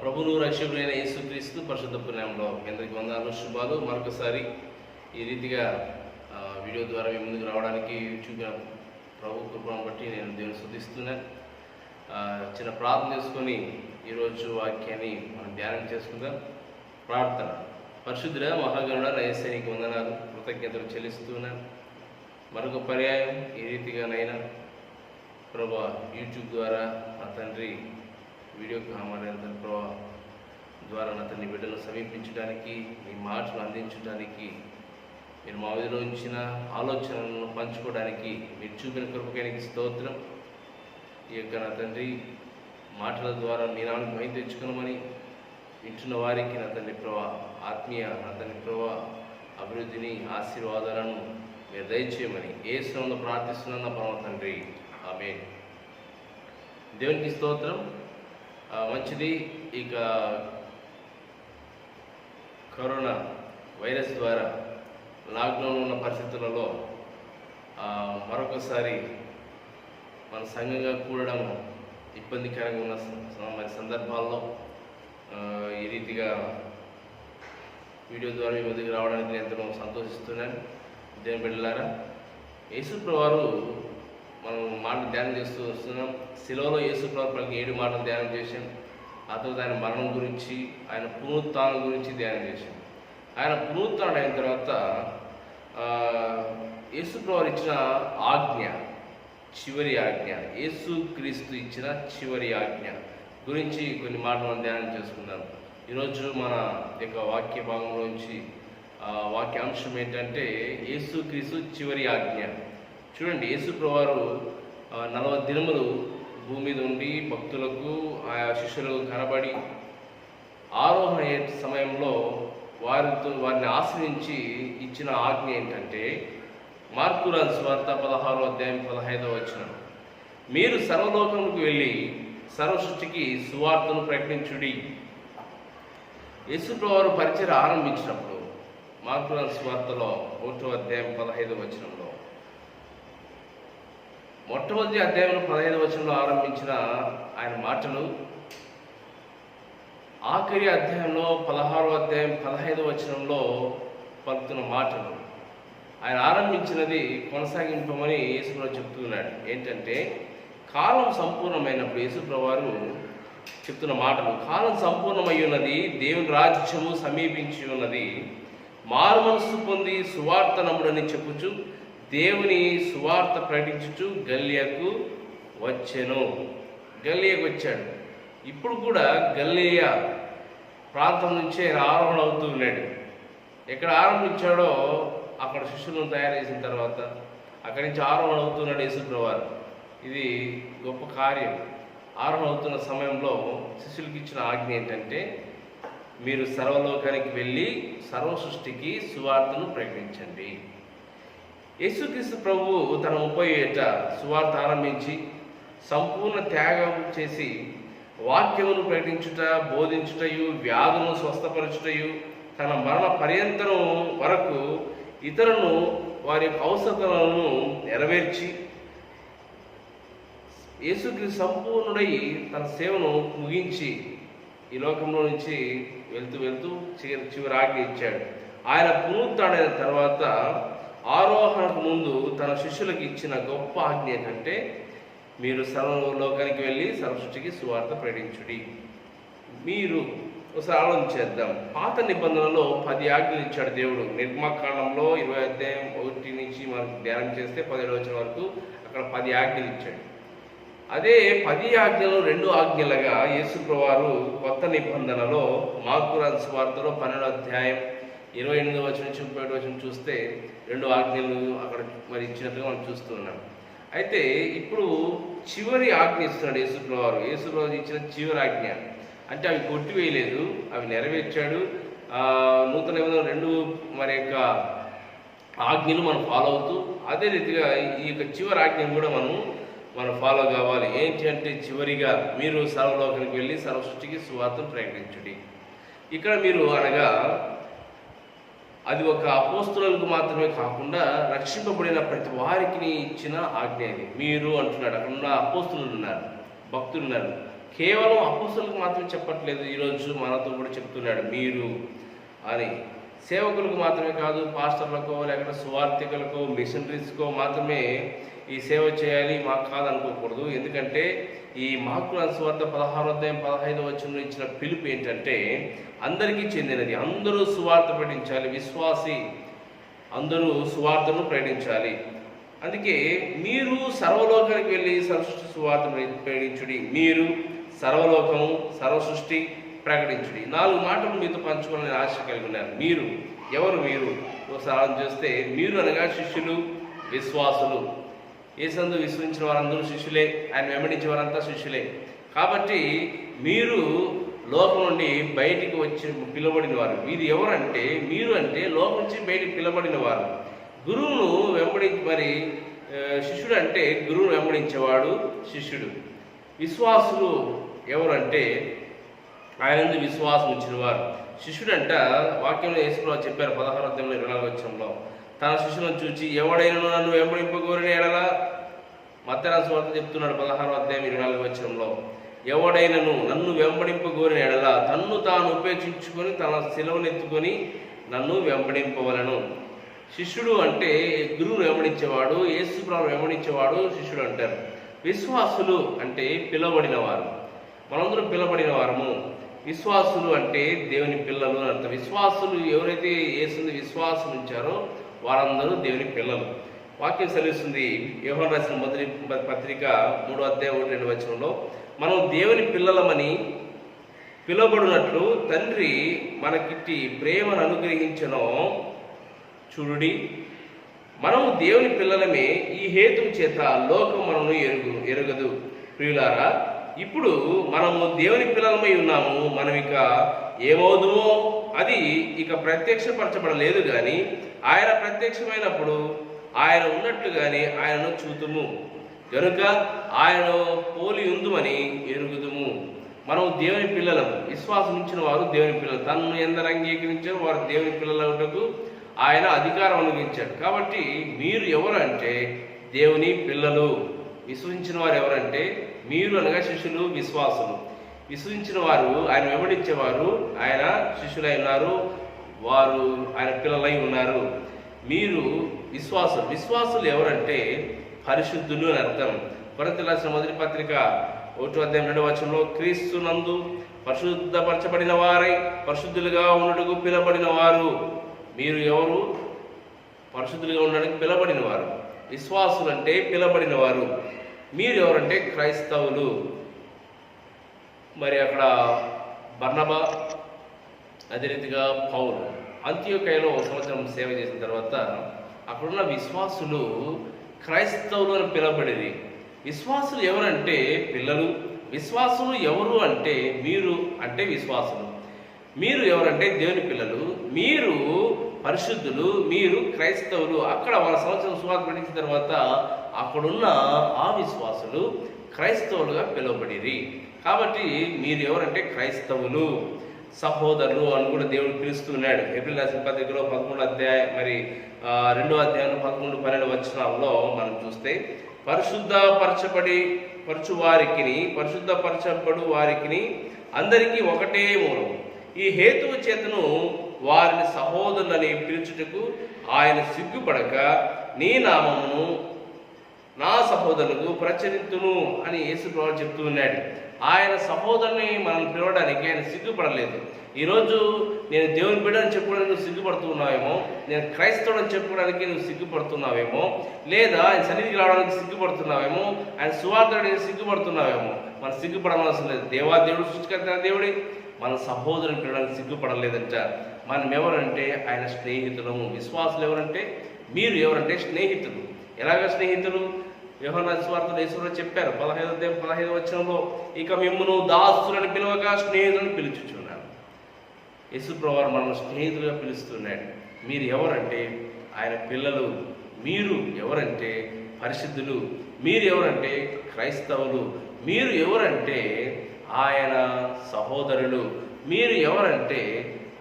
ప్రభువును రక్షకుడైన యేసుక్రీస్తు పరిశుద్ధ నామములో మీ అందరికీ వందనాలు, శుభాలు. మరొకసారి ఈ రీతిగా వీడియో ద్వారా మీ ముందుకు రావడానికి చూపిన ప్రభు కృపను బట్టి నేను దేవుని స్తుతిస్తున్నాను. చిన్న ప్రార్థన చేసుకొని ఈరోజు వాక్యాన్ని మనం ధ్యానం చేసుకుందాం. ప్రార్థన. పరిశుద్ధుడ మహాగణుడ యేసయ్యనికి వందనాలు, కృతజ్ఞతలు చెల్లిస్తున్నాను. మరొక పర్యాయం ఈ రీతిగానైనా ప్రభు యూట్యూబ్ ద్వారా నా తండ్రి వీడియో కామరేంద్ర ప్రభు ద్వారా నా తండ్రి బిడ్డలను సమీపించడానికి, మీ మాటలు అందించడానికి, మీరు మా విధిలో ఉంచిన ఆలోచనలను పంచుకోవడానికి మీరు చూపిన కృపకానికి స్తోత్రం. ఈ యొక్క నా తండ్రి మాటల ద్వారా మీ నామమును మహిమ తెచ్చుకున్నామని వింటున్న వారికి నా తండ్రి ప్రభు ఆత్మీయ నా తండ్రి ప్రభు అభివృద్ధిని, ఆశీర్వాదాలను మీరు దయచేయమని యేసు నామములో ప్రార్థిస్తున్నాను నా పరమ తండ్రి, ఆమేన్. దేవునికి స్తోత్రం. మంచిది. ఇక కరోనా వైరస్ ద్వారా లాక్డౌన్ ఉన్న పరిస్థితులలో మరొకసారి మన సంఘంగా కూడడం ఇబ్బందికరంగా ఉన్న మరి సందర్భాల్లో ఈ రీతిగా వీడియో ద్వారా మీ ముందుకు రావడానికి నేను ఎంతో సంతోషిస్తున్నాను. దేవుని బిడ్డలారా, యేసుప్రభువు వారు మనం మాటలు ధ్యానం చేస్తూ వస్తున్నాం. శిలువలో యేసుప్రభువు పలికిన 7 మాటలు ధ్యానం చేశాం. ఆ తర్వాత ఆయన మరణం గురించి, ఆయన పునరుత్థానం గురించి ధ్యానం చేశాం. ఆయన పునరుత్థానం అయిన తర్వాత యేసుప్రభువు ఇచ్చిన ఆజ్ఞ, చివరి ఆజ్ఞ, యేసుక్రీస్తు ఇచ్చిన చివరి ఆజ్ఞ గురించి కొన్ని మాటలు మనం ధ్యానం చేసుకుందాం. ఈరోజు మన యొక్క వాక్య భాగంలోంచి వాక్యాంశం ఏంటంటే యేసుక్రీస్తు చివరి ఆజ్ఞ. చూడండి, యేసుప్రభువు వారు 40 దినములు భూమి మీద ఉండి భక్తులకు, ఆయా శిష్యులకు కనబడి ఆరోహణ సమయంలో వారిని ఆశ్రయించి ఇచ్చిన ఆజ్ఞ ఏంటంటే మార్కు రాసిన సువార్త 16వ అధ్యాయం 15వ వచనం, మీరు సర్వలోకములకు వెళ్ళి సర్వసృష్టికి సువార్తను ప్రకటించుడి. యేసుప్రభువు వారు పరిచర్య ఆరంభించినప్పుడు మార్కు రాసిన సువార్తలో 1వ అధ్యాయం 15వ వచనంలో, మొట్టమొదటి అధ్యాయంలో 15వ వచనంలో ఆరంభించిన ఆయన మాటలు ఆఖరి అధ్యాయంలో 16వ అధ్యాయం 15వ వచనంలో పలుకుతున్న మాటలు. ఆయన ఆరంభించినది కొనసాగింపమని యేసుప్రభువు చెప్తున్నాడు. ఏంటంటే కాలం సంపూర్ణమైనప్పుడు యేసుప్రభువు వారు చెప్తున్న మాటలు, కాలం సంపూర్ణమై ఉన్నది, దేవుని రాజ్యము సమీపించి ఉన్నది, మారు మనస్సు పొంది సువార్త నమ్ముడని చెప్పుచు దేవుని సువార్త ప్రకటించుచు గల్లియకు వచ్చెను. గల్లియకు వచ్చాడు. ఇప్పుడు కూడా గల్లియ ప్రాంతం నుంచి ఆయన ఆరోహణ అవుతూ ఉన్నాడు. ఎక్కడ ఆరంభించాడో అక్కడ శిష్యులను తయారు చేసిన తర్వాత అక్కడి నుంచి ఆరోహణ అవుతున్నాడు యేసుప్రభువు వారు. ఇది గొప్ప కార్యం. ఆరోహణ అవుతున్న సమయంలో శిష్యులకు ఇచ్చిన ఆజ్ఞ ఏంటంటే మీరు సర్వలోకానికి వెళ్ళి సర్వ సృష్టికి సువార్తను ప్రకటించండి. యేసుక్రీస్తు ప్రభువు తన 30 ఏట సువార్త ఆరంభించి సంపూర్ణ త్యాగం చేసి వాక్యమును ప్రకటించుట, బోధించుటయు, వ్యాధులను స్వస్థపరచుటయు, తన మరణ పర్యంతరం వరకు ఇతరులను వారి అవసరాలను నెరవేర్చి యేసుక్రీస్తు సంపూర్ణుడై తన సేవను ముగించి ఈ లోకంలో నుంచి వెళ్తూ వెళ్తూ చివరి ఆజ్ఞ ఇచ్చాడు. ఆయన పునరుత్థానమైన తర్వాత ఆరోహణకు ముందు తన శిష్యులకు ఇచ్చిన గొప్ప ఆజ్ఞ ఏంటంటే మీరు సర్వలోకానికి వెళ్ళి సర్వసృష్టికి సువార్త ప్రకటించుడి. మీరు ఒకసారి ఆలోచించేద్దాం. పాత నిబంధనలో 10 ఆజ్ఞలు ఇచ్చాడు దేవుడు. నిర్మాకాండంలో 20 అధ్యాయం 1 నుంచి మనం ధ్యానం చేస్తే 17వ వచనం వరకు అక్కడ 10 ఆజ్ఞలు ఇచ్చాడు. అదే 10 ఆజ్ఞలు 2 ఆజ్ఞలుగా యేసుప్రభువు వారు కొత్త నిబంధనలో మార్కు రాసిన సువార్తలో 12వ అధ్యాయం 28వ వచనం నుంచి 37వ వచనం చూస్తే 2 ఆజ్ఞలు అక్కడ మరి ఇచ్చినట్టుగా మనం చూస్తున్నాం. అయితే ఇప్పుడు చివరి ఆజ్ఞ ఇస్తున్నాడు యేసుప్రభువు వారు. యేసుప్రభువు ఇచ్చిన చివరి ఆజ్ఞ అంటే అవి కొట్టివేయలేదు, అవి నెరవేర్చాడు. నూతన నిబంధన 2 మరి యొక్క ఆజ్ఞలు మనం ఫాలో అవుతూ అదే రీతిగా ఈ యొక్క చివరి ఆజ్ఞను కూడా మనం ఫాలో కావాలి. ఏంటి అంటే చివరిగా మీరు సర్వలోకానికి వెళ్ళి సర్వసృష్టికి సువార్తను ప్రకటించుడి. ఇక్కడ మీరు అనగా అది ఒక అపోస్తులకు మాత్రమే కాకుండా రక్షింపబడిన ప్రతి వారికి ఇచ్చిన ఆజ్ఞ ఇది. మీరు అంటున్నాడు. అక్కడ ఉన్న అపోస్తులు ఉన్నారు, భక్తులు ఉన్నారు, కేవలం అపోస్తలులకు మాత్రమే చెప్పట్లేదు, ఈరోజు మనతో కూడా చెప్తున్నాడు మీరు అని. సేవకులకు మాత్రమే కాదు, పాస్టర్లకో లేకపోతే సువార్థికులకో మిషనరీస్కో మాత్రమే ఈ సేవ చేయాలి మాకు కాదనుకోకూడదు. ఎందుకంటే ఈ మార్కు సువార్త 16:15 ఇచ్చిన పిలుపు ఏంటంటే అందరికీ చెందినది. అందరూ సువార్త ప్రకటించాలి, విశ్వాసి అందరూ సువార్తను ప్రకటించాలి. అందుకే మీరు సర్వలోకానికి వెళ్ళి సర్వసృష్టి సువార్త ప్రకటించుడి, మీరు సర్వలోకము సర్వసృష్టి ప్రకటించుడి. 4 మాటలు మీతో పంచుకోవాలని ఆశ కలిగి ఉన్నారు. మీరు ఎవరు? మీరు ఒకసారి చూస్తే మీరు అనగా శిష్యులు, విశ్వాసులు. యేసందు విశ్వసించిన వారందరూ శిష్యులే, ఆయన వెంబడించే వారంతా శిష్యులే. కాబట్టి మీరు లోకం నుండి బయటికి వచ్చి పిలువబడిన వారు. మీరు ఎవరంటే, మీరు అంటే లోకం నుంచి బయటికి పిలువబడిన వారు. గురువును మరి శిష్యుడు అంటే గురువును వెంబడించేవాడు శిష్యుడు. విశ్వాసులు ఎవరంటే ఆయన విశ్వాసం ఉంచిన వారు. శిష్యుడంట వాక్యంలో యేసుప్రభువు చెప్పారు 16:24 తన శిష్యులను చూచి ఎవడైనా నన్ను వెంబడింపగోరిన ఎడల, మత్తయి సువార్త చెప్తున్నాడు 16:24 ఎవడైనను నన్ను వెంబడింపగోరిన ఎడల తన్ను తాను ఉపేక్షించుకొని తన శిలువనెత్తుకొని నన్ను వెంబడింపవలను. శిష్యుడు అంటే గురువును వెంబడించేవాడు, యేసుప్రభువును వెంబడించేవాడు శిష్యుడు అంటారు. విశ్వాసులు అంటే పిలువబడిన వారు, మనందరం పిలువబడిన వారము. విశ్వాసులు అంటే దేవుని పిల్లలు అని అర్థం. విశ్వాసులు ఎవరైతే యేసుని విశ్వాసం ఉంచారో వారందరూ దేవుని పిల్లలు. వాక్యం సెలవిస్తుంది యోహాను రాసిన మొదటి పత్రిక 3:1-2 మనం దేవుని పిల్లలమని పిలువబడినట్లు తండ్రి మనకిట్టి ప్రేమను అనుగ్రహించనో చూడుడి. మనము దేవుని పిల్లలమే, ఈ హేతువు చేత లోకం మనను ఎరుగదు. ప్రియులారా, ఇప్పుడు మనము దేవుని పిల్లలమై ఉన్నాము. మనం ఇక ఏమవుదుమో అది ఇక ప్రత్యక్షపరచబడలేదు, కానీ ఆయన ప్రత్యక్షమైనప్పుడు ఆయన ఉన్నట్లుగానే ఆయనను చూతుము గనుక ఆయన పోలి ఉందుమని ఎరుగుదుము. మనం దేవుని పిల్లలం. విశ్వాసం ఉంచిన వారు దేవుని పిల్లలు. తనను ఎందరు అంగీకరించారు వారు దేవుని పిల్లలవుటకు ఆయన అధికారం అనుగ్రహించాడు. కాబట్టి మీరు ఎవరు అంటే దేవుని పిల్లలు. విశ్వసించిన వారు ఎవరంటే మీరు అనగా శిష్యులు, విశ్వాసులు. విశ్వసించిన వారు ఆయన వెంబడించేవారు, ఆయన శిష్యులై ఉన్నారు, వారు ఆయన పిల్లలై ఉన్నారు. మీరు విశ్వాసులు. విశ్వాసులు ఎవరంటే పరిశుద్ధులు అని అర్థం. కొరింథీయులకు రాసిన మొదటి పత్రిక 1:2 క్రీస్తు నందు పరిశుద్ధపరచబడిన వారై పరిశుద్ధులుగా ఉండటకు పిలబడిన వారు. మీరు ఎవరు? పరిశుద్ధులుగా ఉండడానికి పిలబడిన వారు. విశ్వాసులు అంటే పిలబడిన వారు. మీరు ఎవరంటే క్రైస్తవులు. మరి అక్కడ బర్నబా, అదే రీతిగా పౌలు అంత్యోకయలో 1 సంవత్సరం సేవ చేసిన తర్వాత అక్కడున్న విశ్వాసులు క్రైస్తవులు అని పిలవబడేది. విశ్వాసులు ఎవరంటే పిల్లలు. విశ్వాసులు ఎవరు అంటే మీరు అంటే విశ్వాసులు. మీరు ఎవరంటే దేవుని పిల్లలు, మీరు పరిశుద్ధులు, మీరు క్రైస్తవులు. అక్కడ 1 సంవత్సరం సువార్త ప్రకటించిన తర్వాత అక్కడున్న ఆ విశ్వాసులు క్రైస్తవులుగా పిలువబడిరి. కాబట్టి మీరు ఎవరంటే క్రైస్తవులు, సహోదరులు అని కూడా దేవుడు పిలుస్తున్నాడు. ఏప్రిల్ రాసిన పత్రికలో 11:2-12 మనం చూస్తే పరిశుద్ధపరచబడు వారికి అందరికీ ఒకటే మూలం. ఈ హేతువు చేతను వారిని సహోదరులని పిలుచుటకు ఆయన సిగ్గుపడక నీ నామమును నా సహోదరులకు ప్రచురింతును అని యేసుప్రభువు చెప్తూ ఉన్నాడు. ఆయన సహోదరుని మనం పిలవడానికి ఆయన సిగ్గుపడలేదు. ఈరోజు నేను దేవుని బిడ్డని చెప్పుకోవడానికి నువ్వు సిగ్గుపడుతున్నావేమో, నేను క్రైస్తవుడని చెప్పుకోవడానికి నువ్వు సిగ్గుపడుతున్నావేమో, లేదా ఆయన సన్నిధికి రావడానికి సిగ్గుపడుతున్నావేమో, ఆయన సువార్తడానికి సిగ్గుపడుతున్నావేమో. మనం సిగ్గుపడవలసిన లేదు. దేవుడు సృష్టికర్త దేవుడే. మన సహోదరుని పిలవడానికి సిగ్గుపడలేదంట. మనం ఎవరంటే ఆయన స్నేహితులము. విశ్వాసులు ఎవరంటే మీరు ఎవరంటే స్నేహితులు. ఎలాగ స్నేహితులు? యోహాను సువార్తలో యేసుప్రభువు చెప్పారు 15:15 ఇక మిమ్మును దాసులను పిలవక స్నేహితులను పిలుచుచున్నాను. యేసుప్రభువు మనం స్నేహితులుగా పిలుస్తున్నాడు. మీరు ఎవరంటే ఆయన పిల్లలు. మీరు ఎవరంటే పరిశుద్ధులు. మీరు ఎవరంటే క్రైస్తవులు. మీరు ఎవరంటే ఆయన సహోదరులు. మీరు ఎవరంటే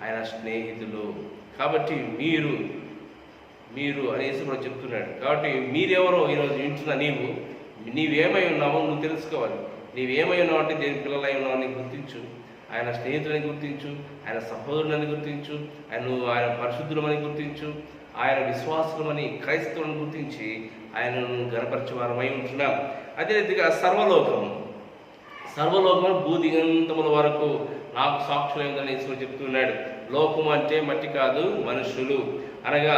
ఆయన స్నేహితులు. కాబట్టి మీరు అని యేసుప్రభువు చెప్తున్నాడు. కాబట్టి మీరెవరో ఈరోజు వింటున్న నీవేమై ఉన్నావో నువ్వు తెలుసుకోవాలి. నీవేమై ఉన్నావు అంటే దేవుని పిల్లలై ఉన్నావని గుర్తించు, ఆయన స్నేహితులని గుర్తించు, ఆయన సహోదరులని గుర్తించు, ఆయన పరిశుద్ధులమని గుర్తించు, ఆయన విశ్వాసులమని క్రైస్తవులను గుర్తించి ఆయనను గణపరిచేవారమై ఉంటున్నాం. అదే రీతిగా సర్వలోకము భూదిగంతముల వరకు నాకు సాక్షులై ఉందని ఈశ్వరుడు చెప్తున్నాడు. లోకము అంటే మట్టి కాదు, మనుషులు అనగా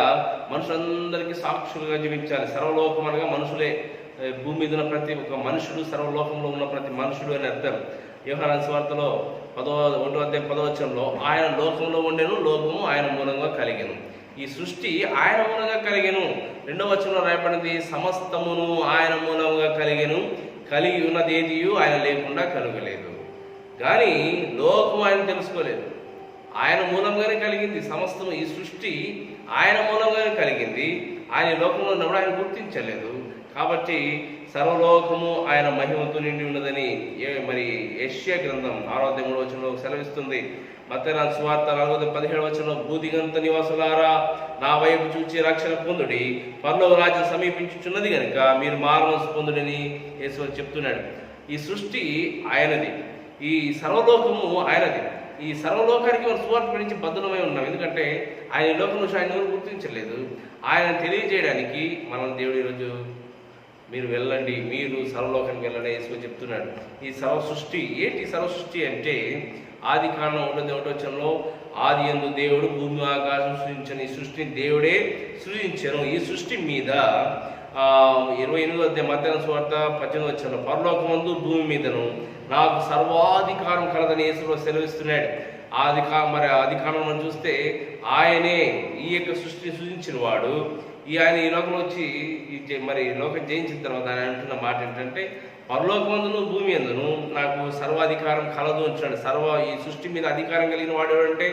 మనుషులందరికీ సాక్షులుగా జీవించాలి. సర్వలోకం అనగా మనుషులే, భూమి మీద ఉన్న ప్రతి ఒక్క మనుషుడు, సర్వలోకంలో ఉన్న ప్రతి మనుషుడు అని అర్థం. యోహాను సువార్తలో 1:10 ఆయన లోకంలో ఉండెను, లోకము ఆయన మూలంగా కలిగెను. ఈ సృష్టి ఆయన మూలంగా కలిగెను. 2వ వచనంలో రాయబడింది, సమస్తమును ఆయన మూలంగా కలిగెను, కలిగి ఉన్నది ఏది ఆయన లేకుండా కలగలేదు. కానీ లోకం ఆయన తెలుసుకోలేదు. ఆయన మూలంగానే కలిగింది సమస్తము. ఈ సృష్టి ఆయన మూలంగానే కలిగింది. ఆయన లోకంలో ఉన్నప్పుడు ఆయన గుర్తించలేదు. కాబట్టి సర్వలోకము ఆయన మహిమతో నిండి ఉన్నదని మరి యెషయా గ్రంథం 6:3 సెలవిస్తుంది. మత్తయి సువార్త 4:17 భూదిగంత నివాసులారా నా వైపు చూచి రక్షణ పొందుడి, పరలోక రాజ్యం సమీపించుచున్నది కనుక మీరు మారుమనసు పొందుడని యేసు చెప్తున్నాడు. ఈ సృష్టి ఆయనది, ఈ సర్వలోకము ఆయనది. ఈ సర్వలోకానికి మనం సువార్త గురించి బద్ధులమై ఉన్నాం. ఎందుకంటే ఆయన లోకంలో ఆయన గుర్తించలేదు. ఆయన తెలియజేయడానికి మనం దేవుడు ఈరోజు మీరు వెళ్ళండి, మీరు సర్వలోకానికి వెళ్ళండి యేసు చెప్తున్నాడు. ఈ సర్వసృష్టి ఏంటి? సర్వసృష్టి అంటే ఆది కాండం 1:1 ఆది యందు దేవుడు భూమి ఆకాశం సృజించను. ఈ సృష్టిని దేవుడే సృజించను. ఈ సృష్టి మీద 28వ మత్తయి సువార్త 18 పరలోకమందు భూమి మీదను నాకు సర్వాధికారం కలదని యేసు సెలవిస్తున్నాడు. అధికారం మనం చూస్తే ఆయనే ఈ యొక్క సృష్టిని సృజించిన వాడు. ఆయన ఈ లోకంలో వచ్చి మరి లోకం జయించిన తర్వాత ఆయన అంటున్న మాట ఏంటంటే, పరలోకమందును భూమి అందును నాకు సర్వాధికారం కలదు అంటున్నాడు. ఈ సృష్టి మీద అధికారం కలిగిన వాడు ఎవరంటే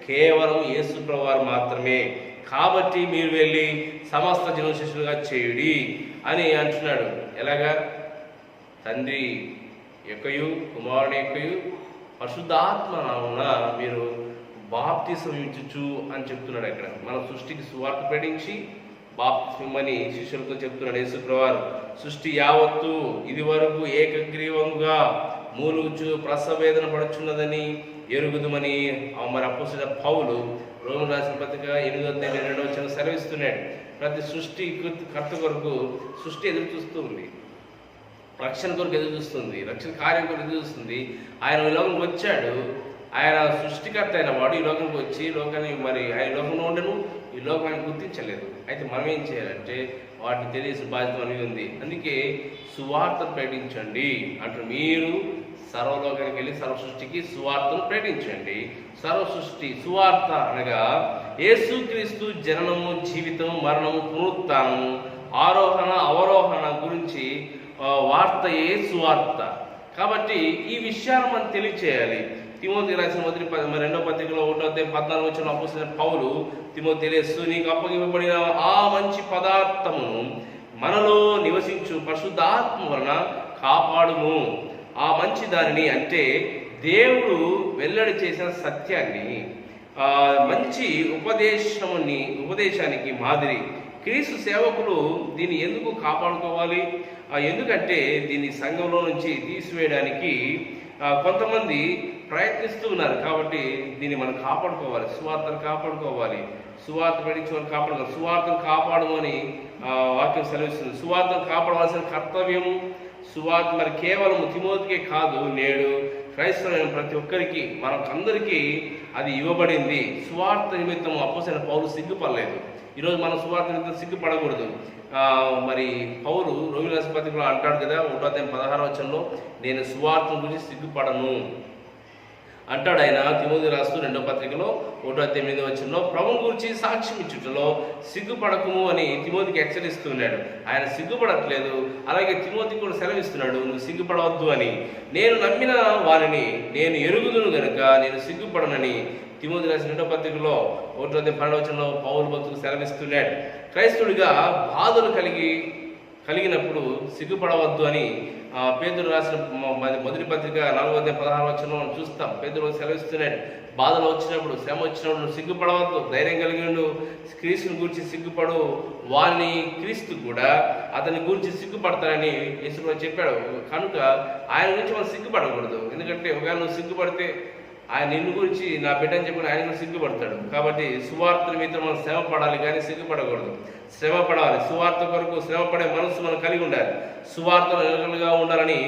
కేవలం యేసు ప్రభువారు మాత్రమే. కాబట్టి మీరు వెళ్ళి సమస్త జన శిష్యులుగా చేయుడి అని అంటున్నాడు. ఎలాగా? తండ్రి యొక్కయు కుమారుని యొక్కయు పరిశుద్ధాత్మ నామమున మీరు బాప్తిసం ఇచ్చుచు అని చెప్తున్నాడు. అక్కడ మన సృష్టికి సువార్త ప్రకటించి బాప్తిమని శిష్యులతో చెప్తున్నాడు యేసు ప్రభువారు. సృష్టి యావత్తు ఇది వరకు ఏకగ్రీవంగా మూలుగుచు ప్రసవేదన పడుచున్నదని ఎరుగుదుమని మరి అపోస్తలుడైన పౌలు రోమీయులకు రాసిన పత్రిక 8:2 సెలవిస్తున్నాడు. ప్రతి సృష్టి కర్త కొరకు సృష్టి ఎదురు చూస్తూ ఉంది, రక్షణ కొరకు ఎదురు చూస్తుంది, రక్షణ కార్యం కొరకు ఎదురు చూస్తుంది. ఆయన ఈ లోకంకి వచ్చాడు. ఆయన సృష్టికర్త అయిన వాడు ఈ లోకంకి వచ్చి లోకాన్ని ఆయన లోకంలో ఉండను, ఈ లోకం ఆయన గుర్తించలేదు. అయితే మనం ఏం చేయాలంటే వాటిని తెలియసిన బాధ్యత మనకి ఉంది. అందుకే సువార్తను ప్రకటించండి అంటారు. మీరు సర్వలోకానికి వెళ్ళి సర్వసృష్టికి సువార్తను ప్రకటించండి. సర్వసృష్టి సువార్త అనగా యేసుక్రీస్తు జననము, జీవితం, మరణము, పునరుత్థానము, ఆరోహణ అవరోహణ గురించి వార్తయే సువార్త. కాబట్టి ఈ విషయాలు మనం తెలియచేయాలి. తిమోతికి రాసిన 2వ పత్రికలో 1:14 అపోస్తలుడైన పౌలు తిమోతికి తెలియస్తూ, నీకు అప్పగింపబడిన ఆ మంచి పదార్థమును మనలో నివసించు పరిశుద్ధాత్మ వలన కాపాడుము. ఆ మంచి దానిని అంటే దేవుడు వెల్లడి చేసిన సత్యాన్ని, మంచి ఉపదేశానికి మాదిరి. క్రీస్తు సేవకులు దీన్ని ఎందుకు కాపాడుకోవాలి? ఎందుకంటే దీన్ని సంఘంలో నుంచి తీసివేయడానికి కొంతమంది ప్రయత్నిస్తూ ఉన్నారు. కాబట్టి దీన్ని మనం కాపాడుకోవాలి, సువార్తను కాపాడుకోవాలి, సువార్త ప్రకటించే కాపాడుకోవాలి. సువార్తను కాపాడమని వాక్యం సెలవిస్తుంది. సువార్తను కాపాడవలసిన కర్తవ్యము సువార్త మరి కేవలం తిమోతికే కాదు, నేడు క్రైస్తవులైన ప్రతి ఒక్కరికి మనకందరికీ అది ఇవ్వబడింది. సువార్త నిమిత్తం అపోస్తలుడైన పౌలు సిగ్గుపడలేదు. ఈరోజు మనం సువార్త నిమిత్తం సిగ్గుపడకూడదు. మరి పౌలు రోమీయులకు రాసిన పత్రికలో అంటాడు కదా, 1:16 నేను సువార్త గురించి సిగ్గుపడను అంటాడు ఆయన. తిమోతికి రాస్తూ 2వ పత్రికలో 1:8 ప్రభువు గురించి సాక్ష్యం ఇచ్చుటలో సిగ్గుపడకుము అని తిమోతికి హెచ్చరిస్తున్నాడు. ఆయన సిగ్గుపడట్లేదు. అలాగే తిమోతికి కూడా సెలవిస్తున్నాడు, నువ్వు సిగ్గుపడవద్దు అని. నేను నమ్మిన వారిని నేను ఎరుగుదును గనుక నేను సిగ్గుపడనని తిమోతికి రాసిన 2వ పత్రికలో 1:12 పౌలు భక్తులకు సెలవిస్తున్నాడు. క్రైస్తవుడిగా బాధలు కలిగినప్పుడు సిగ్గుపడవద్దు అని పేతురు రాసిన మొదటి పత్రిక 4:16 మనం చూస్తాం. పేతురు సెలవిస్తున్నాడు, బాధలు వచ్చినప్పుడు, శ్రమ వచ్చినప్పుడు నువ్వు సిగ్గుపడవద్దు, ధైర్యం కలిగి ఉండు, క్రీస్తుని గురించి సిగ్గుపడు, వారిని క్రీస్తు కూడా అతని గురించి సిగ్గుపడతానని యేసు చెప్పాడు. కనుక ఆయన గురించి మనం సిగ్గుపడకూడదు. ఎందుకంటే ఒకవేళ నువ్వు సిగ్గుపడితే ఆయన నిన్ను గురించి నా బిడ్డ అని చెప్పి ఆయన కూడా సిగ్గుపడతాడు. కాబట్టి సువార్త నిమిత్తం మనం శ్రమ పడాలి, కానీ సిగ్గుపడకూడదు. శ్రమ పడాలి, సువార్త కొరకు శ్రమ పడే మనసు మనం కలిగి ఉండాలి. సువార్తలో నిలకడగా ఉండాలని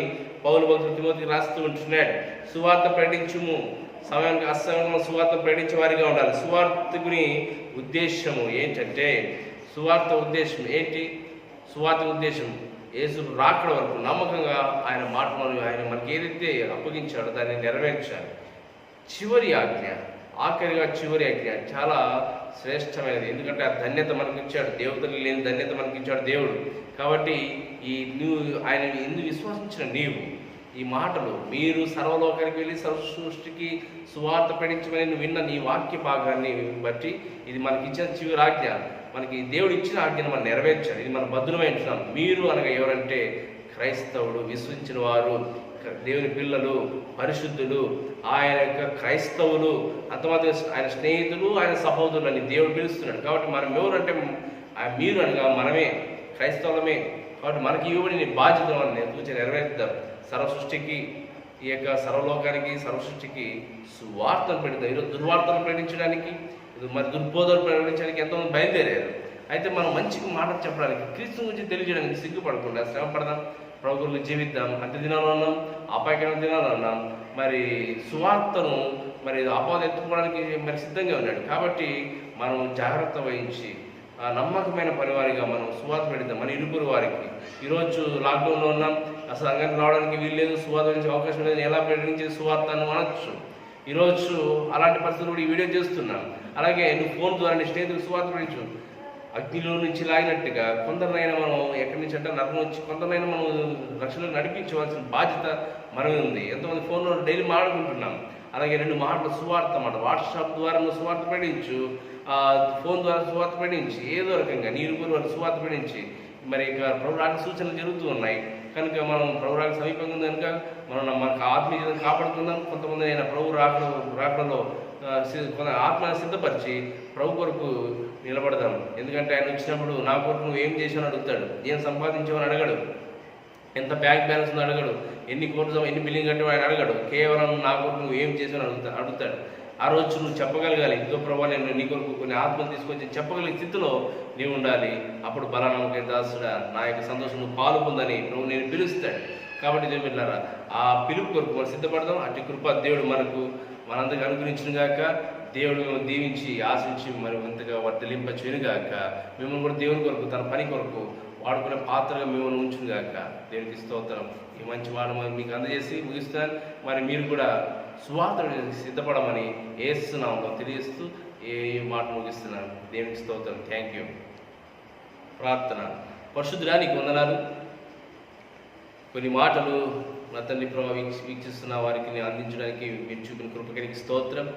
పౌలు భక్తుడు తిమోతికి రాస్తూ ఉంటున్నాడు. సువార్త ప్రకటించుము, సమయానికి అసమయంలో సువార్త ప్రకటించే వారిగా ఉండాలి. సువార్తకుని ఉద్దేశము ఏంటంటే, సువార్త ఉద్దేశం ఏంటి? సువార్త ఉద్దేశం యేసు రాకడ వరకు నమ్మకంగా ఆయన మాటలను ఆయన మనకి ఏదైతే అప్పగించాడో దాన్ని నెరవేర్చాలి. చివరి ఆజ్ఞ, ఆఖరిగా చివరి ఆజ్ఞ చాలా శ్రేష్టమైనది. ఎందుకంటే ఆ ధన్యత మనకిచ్చాడు, దేవతలు లేని ధన్యత మనకిచ్చాడు దేవుడు. కాబట్టి నువ్వు ఆయన ఎందుకు విశ్వసించిన నీవు ఈ మాటలు, మీరు సర్వలోకానికి వెళ్ళి సృష్టికి సువార్త ప్రకటించమని నువ్వు విన్న నీ వాక్య భాగాన్ని బట్టి ఇది మనకిచ్చిన చివరి ఆజ్ఞ. మనకి దేవుడు ఇచ్చిన ఆజ్ఞను మనం నెరవేర్చాలి. ఇది మన భద్రమైంటున్నాం. మీరు అనగా ఎవరంటే క్రైస్తవుడు, విశ్వసించిన వారు, దేవుని పిల్లలు, పరిశుద్ధులు, ఆయన యొక్క క్రైస్తవులు, అంతమాత్రం ఆయన స్నేహితులు, ఆయన సహోదరులు అని దేవుడు పిలుస్తున్నాడు. కాబట్టి మనం ఎవరంటే మీరు అనగా మనమే క్రైస్తవులమే. కాబట్టి మనకి ఇవ్వబడిన బాధ్యతలను నేను చూసి నెరవేర్తాం. సర్వసృష్టికి, ఈ యొక్క సర్వలోకానికి, సర్వసృష్టికి సువార్తను పెడతాం. ఈరోజు దుర్వార్తను ప్రకటించడానికి, మరి దుర్బోధనలు ప్రకటించడానికి ఎంతోమంది బయలుదేరారు. అయితే మనం మంచిగా మాట చెప్పడానికి, క్రీస్తు గురించి తెలియజేయడానికి సిగ్గుపడకుండా శ్రమ పడదాం, ప్రభు గురించి జీవిద్దాం. అంత్య దినాలు ఉన్నాం, అపాయకరమైన దినాలు ఉన్నాం. మరి సువార్తను మరి అపవాదం ఎత్తుకోవడానికి మరి సిద్ధంగా ఉన్నాడు. కాబట్టి మనం జాగ్రత్త వహించి నమ్మకమైన పరివారిగా మనం సువార్త పెడతాం మన ఇరువురు వారికి. ఈరోజు లాక్డౌన్లో ఉన్నాం, అసలు అంగనికి రావడానికి వీల్లేదు, సువార్త గురించి అవకాశం లేదు, ఎలా ప్రకటించే సువార్త అని అనొచ్చు. ఈరోజు అలాంటి పరిస్థితులు కూడా ఈ వీడియో చేస్తున్నాం. అలాగే నువ్వు ఫోన్ ద్వారా నీ స్నేహితులు సువార్త ప్రకటించు. అగ్నిలో నుంచి లాగినట్టుగా కొందరినైనా మనం ఎక్కడి నుంచి అంటే నరకం వచ్చి కొందరినైనా మనం రక్షణలో నడిపించవలసిన బాధ్యత మనమే ఉంది. ఎంతమంది ఫోన్లో డైలీ మాట్లాడుకుంటున్నాం. అలాగే 2 మాటలు సువార్త మాట, వాట్సాప్ ద్వారా నువ్వు సువార్త ప్రకటించు, ఫోన్ ద్వారా సువార్త ప్రకటించి, ఏదో రకంగా నీ ఇరువురు వారు సువార్త ప్రకటించి. మరి ఇక ప్రభురాక సూచనలు జరుగుతూ ఉన్నాయి కనుక మనం ప్రభురాక సమీపంగా ఉంది కనుక మనకు ఆత్మీయ కాపాడుకుందాం. కొంతమంది అయినా ప్రభు రాకడలో ఆత్మని సిద్ధపరిచి ప్రభు కొరకు నిలబడదాం. ఎందుకంటే ఆయన వచ్చినప్పుడు నా కొరకు నువ్వు ఏం చేసావు అడుగుతాడు, ఏం సంపాదించావని అడగడు, ఎంత బ్యాంక్ బ్యాలెన్స్ ఉందో అడగడు, ఎన్ని కోట్లు ఎన్ని బిల్లింగ్ కట్టావు ఆయన అడగడు. కేవలం నా కొరకు నువ్వు ఏం చేసావు అడుగుతాడు. ఆ రోజు నువ్వు చెప్పగలగాలి, ఇదో ప్రభావ నేను నీ కొరకు కొన్ని ఆత్మలు తీసుకొచ్చి చెప్పగలిగే స్థితిలో నీవు ఉండాలి. అప్పుడు బలానమ్మకే దాసుడా నా యొక్క సంతోషం నువ్వు పాలు పొందని నువ్వు నేను పిలుస్తాడు. కాబట్టి దేవుళ్ళారా ఆ పిలుపు కొరకు మనం సిద్ధపడదాం. అటు కృప దేవుడు మనందరికీ అనుగ్రహించిన గాక, దేవుడు మిమ్మల్ని దీవించి ఆశించి మరి ఎంతగా వర్ధలింపచేయును గాక, మిమ్మల్ని కూడా దేవుని కొరకు తన పని కొరకు వాడుకునే పాత్రగా మిమ్మల్ని ఉంచును గాక. దేవునికి స్తోత్రం. ఈ మంచి మాట మీకు అందజేసి ముగిస్తాను. మరి మీరు కూడా సువార్త సిద్ధపడమని యేసు నామములో తెలియజేస్తూ ఈ మాట ముగిస్తున్నాను. దేవునికి స్తోత్రం. Thank you. ప్రార్థన. పరిశుద్ధుడా నీకు వందనాలు. కొన్ని మాటలు నా తండ్రి ప్రభావ వీక్షిస్తున్న వారికి నేను అందించడానికి మీరు చూపిన కృపకి స్తోత్రం.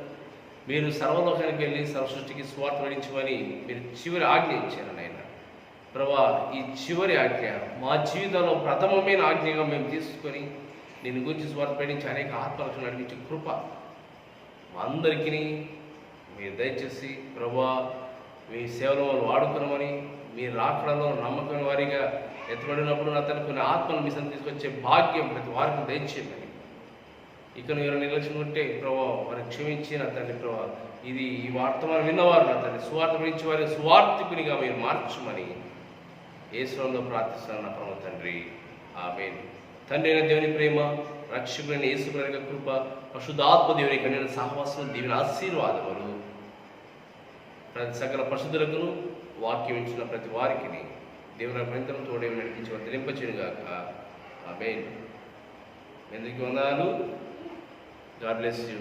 మీరు సర్వలోకానికి వెళ్ళి సర్వసృష్టికి సువార్త ప్రకటించమని మీరు చివరి ఆజ్ఞ ఇచ్చారు నాయన ప్రభా. ఈ చివరి ఆజ్ఞ మా జీవితంలో ప్రథమమైన ఆజ్ఞగా మేము తీసుకొని నేను గురించి సువార్త ప్రకటించి అనేక ఆత్మరక్షణ నడిపించే కృప మా అందరికీ మీరు దయచేసి ప్రభా మీ సేవలో వాడుకున్నామని, మీరు రాకడలో నమ్మకమైన వారిగా ఎత్తబడినప్పుడు నా తన కొన్ని ఆత్మను మిషన్ తీసుకొచ్చే భాగ్యం ప్రతి వారికి దయచేయమని. ఇక మీరు నిర్లక్ష్యం ఉంటే ప్రభావ వారికి క్షమించి నా తండ్రి ప్రభావ ఇది ఈ వర్తమానం విన్నవారు నా తండ్రి సువార్త గురించి వారి సువార్థికునిగా మీరు మార్చమని యేసులో ప్రార్థిస్తున్నాను నా ప్రభు తండ్రి. ఆమేన్. తండ్రి అయిన దేవుని ప్రేమ, రక్షకుడైన యేసు యొక్క కృప, పరిశుద్ధాత్మ దేవుని కన్యన సహవాసం, దీవెన ఆశీర్వాదములు ప్రతి సకల పరిశుద్ధులకు వాక్యం ఇచ్చిన ప్రతి వారికి దేవుని భయంకరం తోడేవి నడిపించి వర్తింపచేయుగాక. ఆమేన్. అందరికీ వందనాలు. God bless you.